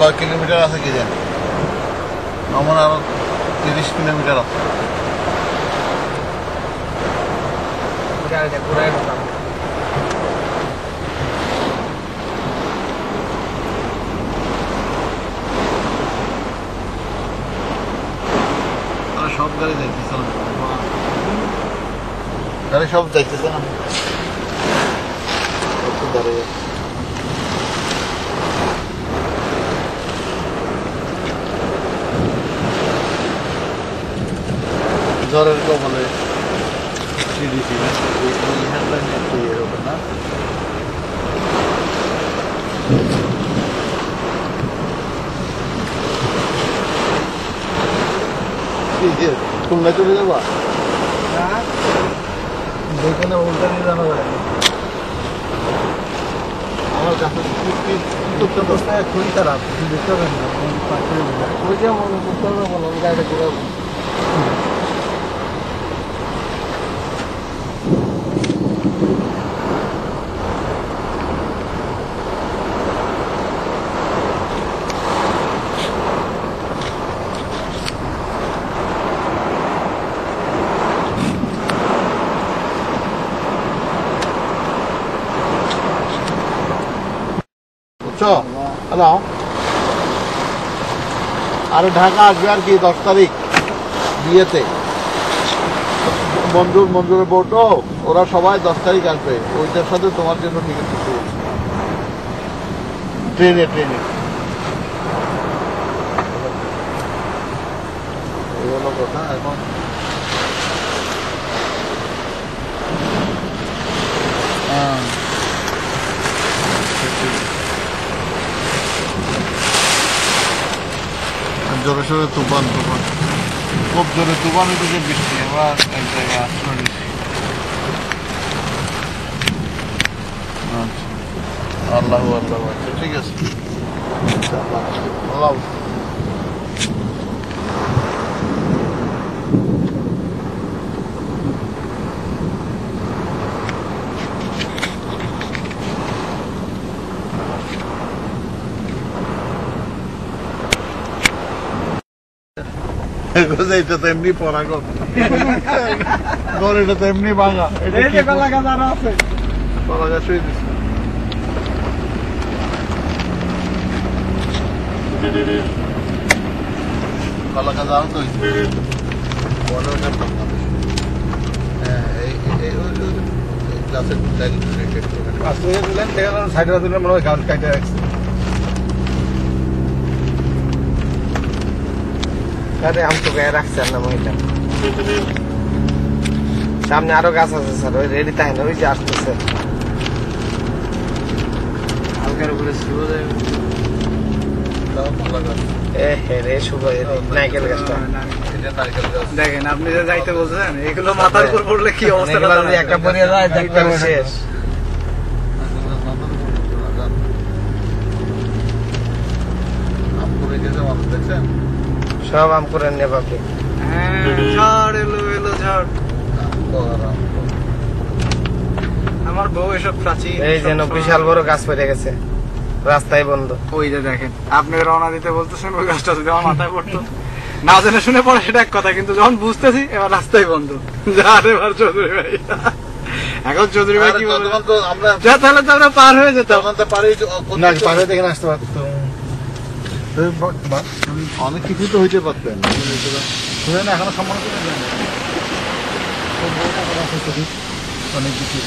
কয়েক কিলোমিটার আছে কি জানি, আমার আরো 30 কিলোমিটার আছে। সব গাড়ি যাইতেছে না, গাড়ি সব যাইতেছে না, দাঁড়িয়ে জ্বরের কবলে সিডিসি না এরকম না। খুলনা চলে যাবা, যেখানে উল্টা নিয়ে জানা যায় আমার কাছে খুবই খারাপ, দেখতে পাবেন না ওই যে বলো গাড়িটা ঘুরাবো। হ্যালো, আরে ঢাকা আসবে আর কি 10 তারিখ বিয়েতে, মঞ্জুরের বউটো ওরা সবাই 10 তারিখ আসবে, ওইটার সাথে তোমার জন্য টিকিট করতে বলছি, ট্রেনে এই হলো কথা। এখন জোরে সোরে তুফান, খুব জোরে তুফান হইতেছে, বৃষ্টি আবার এক জায়গায় আশ্রয় নিচ্ছি। আচ্ছা, আল্লাহ আল্লাহ, আচ্ছা ঠিক আছে, আল্লাহ। এটা তো এমনি পড়া ঘর, এটা তো এমনি ভাঙা, কলা গাছ আরো আছে, কলা গাছ হয়ে দিচ্ছে। কলা গাছ আরো তো সাইডে দিলে মনে হয় গাছ কাটে রাখছে। আম তো গায়ে রাখছেন না মহিলা, সামনে আরো গাছ আছে স্যার, ওই রেডি তাই না, ওই যে আসতেছে হালকার উপরে নারকেল গাছটা দেখেন, আপনি যে যাইতে বলছেন এগুলো মাথার উপর পড়লে কি অবস্থা, একটা পরিয়া যায় দেখবেন শেষ। দেখছেন সব আম করে নেব আপনি, ঝড় এলো ঝড়, আমার বউ এসব প্রাচীন, এই যেন বিশাল বড় গাছ পড়ে গেছে, রাস্তায় বন্ধ। ওই যে দেখেন, আপনি রওনা দিতে বলতেছেন, ওই গাছটা যদি আমার মাথায় পড়তো, না জেনে শুনে পড়ে সেটা এক কথা, কিন্তু যখন বুঝতেছি এবার রাস্তায় বন্ধ, এবার চৌধুরী ভাই, এখন চৌধুরী ভাই কি বলবো, তাহলে তো আমরা পার হয়ে যেতাম, পার হয়ে দেখে আসতে পারতো, অনেক কিছু তো হইতে পারতেন, এখনো সম্মান করে অনেক কিছু।